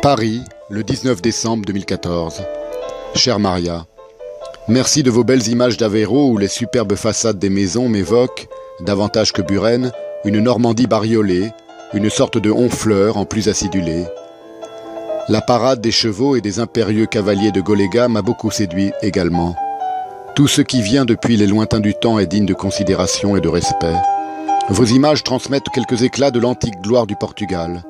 Paris, le 19 décembre 2014. Chère Maria, merci de vos belles images d'Avéro où les superbes façades des maisons m'évoquent, davantage que Buren, une Normandie bariolée, une sorte de Honfleur en plus acidulé. La parade des chevaux et des impérieux cavaliers de Goléga m'a beaucoup séduit également. Tout ce qui vient depuis les lointains du temps est digne de considération et de respect. Vos images transmettent quelques éclats de l'antique gloire du Portugal.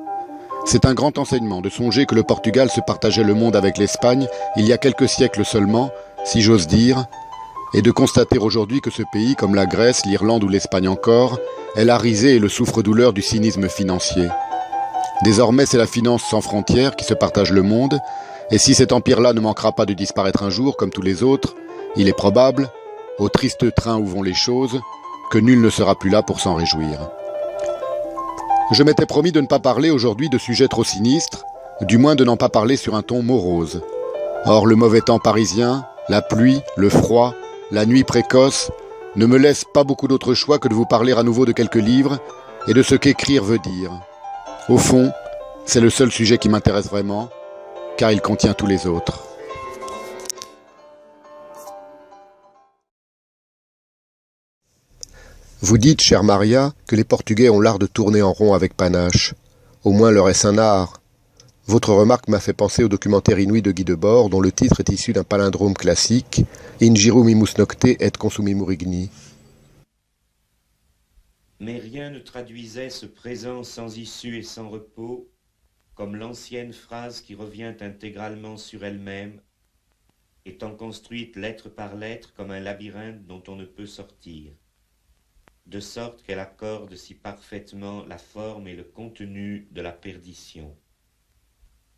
C'est un grand enseignement de songer que le Portugal se partageait le monde avec l'Espagne il y a quelques siècles seulement, si j'ose dire, et de constater aujourd'hui que ce pays, comme la Grèce, l'Irlande ou l'Espagne encore, est la risée et le souffre-douleur du cynisme financier. Désormais, c'est la finance sans frontières qui se partage le monde, et si cet empire-là ne manquera pas de disparaître un jour, comme tous les autres, il est probable, au triste train où vont les choses, que nul ne sera plus là pour s'en réjouir. Je m'étais promis de ne pas parler aujourd'hui de sujets trop sinistres, du moins de n'en pas parler sur un ton morose. Or, le mauvais temps parisien, la pluie, le froid, la nuit précoce, ne me laissent pas beaucoup d'autre choix que de vous parler à nouveau de quelques livres et de ce qu'écrire veut dire. Au fond, c'est le seul sujet qui m'intéresse vraiment, car il contient tous les autres. Vous dites, chère Maria, que les Portugais ont l'art de tourner en rond avec panache. Au moins leur est-ce un art. Votre remarque m'a fait penser au documentaire inouï de Guy Debord, dont le titre est issu d'un palindrome classique, Ingirum imus nocte et consumimur igni. Mais rien ne traduisait ce présent sans issue et sans repos, comme l'ancienne phrase qui revient intégralement sur elle-même, étant construite lettre par lettre comme un labyrinthe dont on ne peut sortir, de sorte qu'elle accorde si parfaitement la forme et le contenu de la perdition.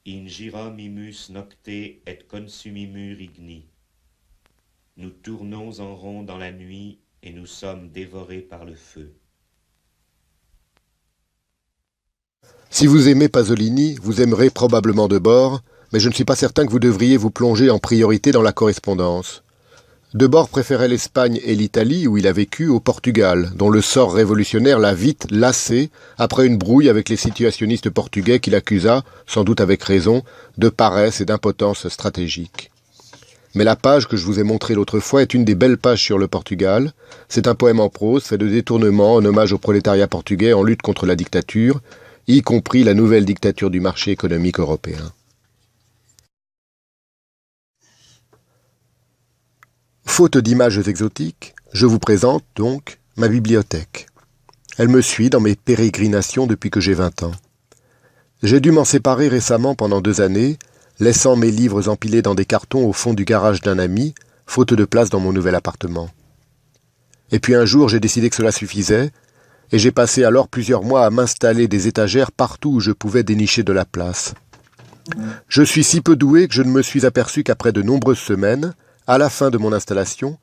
Ingirum imus nocte et consumimur igni. Nous tournons en rond dans la nuit et nous sommes dévorés par le feu. Si vous aimez Pasolini, vous aimerez probablement Debord, mais je ne suis pas certain que vous devriez vous plonger en priorité dans la correspondance. Debord préférait l'Espagne et l'Italie, où il a vécu, au Portugal, dont le sort révolutionnaire l'a vite lassé après une brouille avec les situationnistes portugais qu'il accusa, sans doute avec raison, de paresse et d'impotence stratégique. Mais la page que je vous ai montrée l'autre fois est une des belles pages sur le Portugal. C'est un poème en prose fait de détournements en hommage au prolétariat portugais en lutte contre la dictature, y compris la nouvelle dictature du marché économique européen. Faute d'images exotiques, je vous présente donc ma bibliothèque. Elle me suit dans mes pérégrinations depuis que j'ai 20 ans. J'ai dû m'en séparer récemment pendant 2 années, laissant mes livres empilés dans des cartons au fond du garage d'un ami, faute de place dans mon nouvel appartement. Et puis un jour, j'ai décidé que cela suffisait, et j'ai passé alors plusieurs mois à m'installer des étagères partout où je pouvais dénicher de la place. Je suis si peu doué que je ne me suis aperçu qu'après de nombreuses semaines, à la fin de mon installation,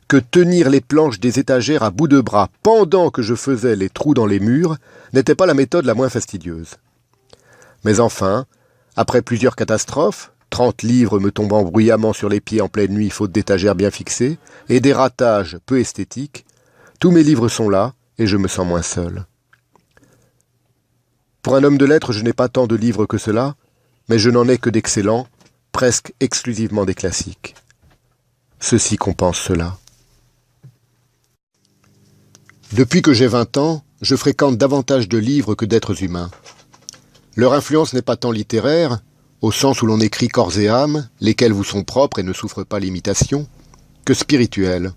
que tenir les planches des étagères à bout de bras pendant que je faisais les trous dans les murs n'était pas la méthode la moins fastidieuse. Mais enfin, après plusieurs catastrophes, 30 livres me tombant bruyamment sur les pieds en pleine nuit faute d'étagères bien fixées, et des ratages peu esthétiques, tous mes livres sont là, et je me sens moins seul. Pour un homme de lettres, je n'ai pas tant de livres que cela, mais je n'en ai que d'excellents, presque exclusivement des classiques. Ceci compense cela. Depuis que j'ai 20 ans, je fréquente davantage de livres que d'êtres humains. Leur influence n'est pas tant littéraire, au sens où l'on écrit corps et âme, lesquels vous sont propres et ne souffrent pas l'imitation, que spirituelle.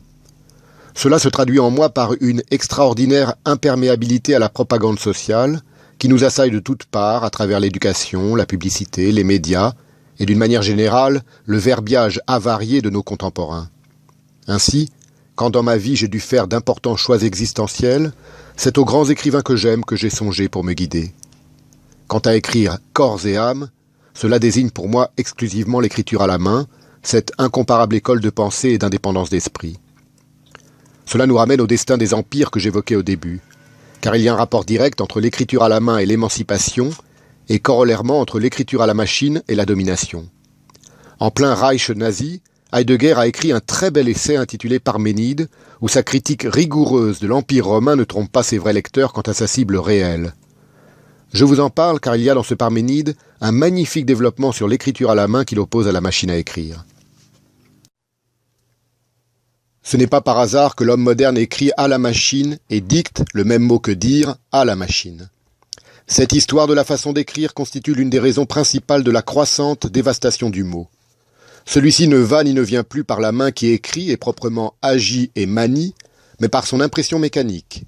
Cela se traduit en moi par une extraordinaire imperméabilité à la propagande sociale qui nous assaille de toutes parts à travers l'éducation, la publicité, les médias, et d'une manière générale, le verbiage avarié de nos contemporains. Ainsi, quand dans ma vie j'ai dû faire d'importants choix existentiels, c'est aux grands écrivains que j'aime que j'ai songé pour me guider. Quant à écrire corps et âme, cela désigne pour moi exclusivement l'écriture à la main, cette incomparable école de pensée et d'indépendance d'esprit. Cela nous ramène au destin des empires que j'évoquais au début, car il y a un rapport direct entre l'écriture à la main et l'émancipation, et corollairement entre l'écriture à la machine et la domination. En plein Reich nazi, Heidegger a écrit un très bel essai intitulé Parménide, où sa critique rigoureuse de l'Empire romain ne trompe pas ses vrais lecteurs quant à sa cible réelle. Je vous en parle car il y a dans ce Parménide un magnifique développement sur l'écriture à la main qui l'oppose à la machine à écrire. Ce n'est pas par hasard que l'homme moderne écrit à la machine et dicte, le même mot que dire, à la machine. Cette histoire de la façon d'écrire constitue l'une des raisons principales de la croissante dévastation du mot. Celui-ci ne va ni ne vient plus par la main qui écrit et proprement agit et manie, mais par son impression mécanique.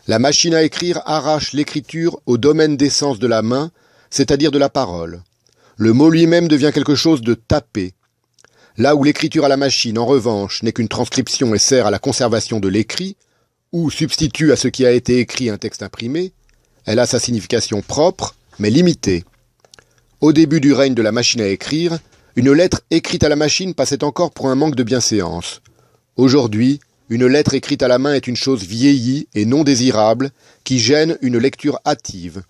La machine à écrire arrache l'écriture au domaine d'essence de la main, c'est-à-dire de la parole. Le mot lui-même devient quelque chose de tapé. Là où l'écriture à la machine, en revanche, n'est qu'une transcription et sert à la conservation de l'écrit, ou substitue à ce qui a été écrit un texte imprimé, elle a sa signification propre, mais limitée. Au début du règne de la machine à écrire, une lettre écrite à la machine passait encore pour un manque de bienséance. Aujourd'hui, une lettre écrite à la main est une chose vieillie et non désirable, qui gêne une lecture hâtive.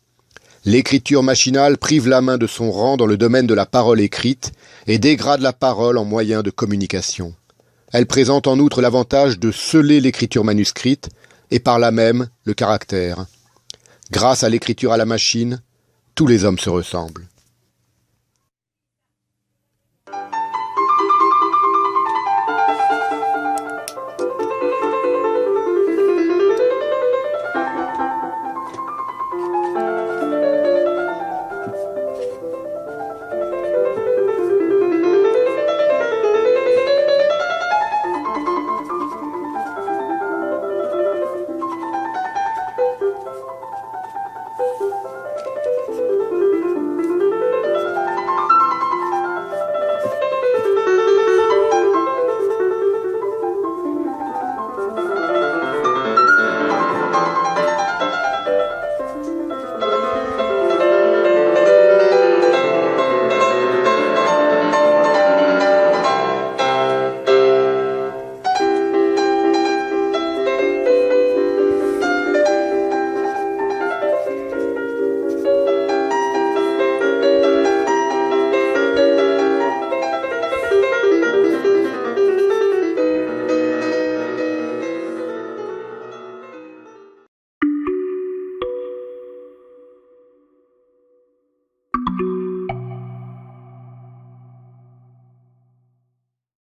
L'écriture machinale prive la main de son rang dans le domaine de la parole écrite et dégrade la parole en moyen de communication. Elle présente en outre l'avantage de sceller l'écriture manuscrite et par là même le caractère. Grâce à l'écriture à la machine, tous les hommes se ressemblent.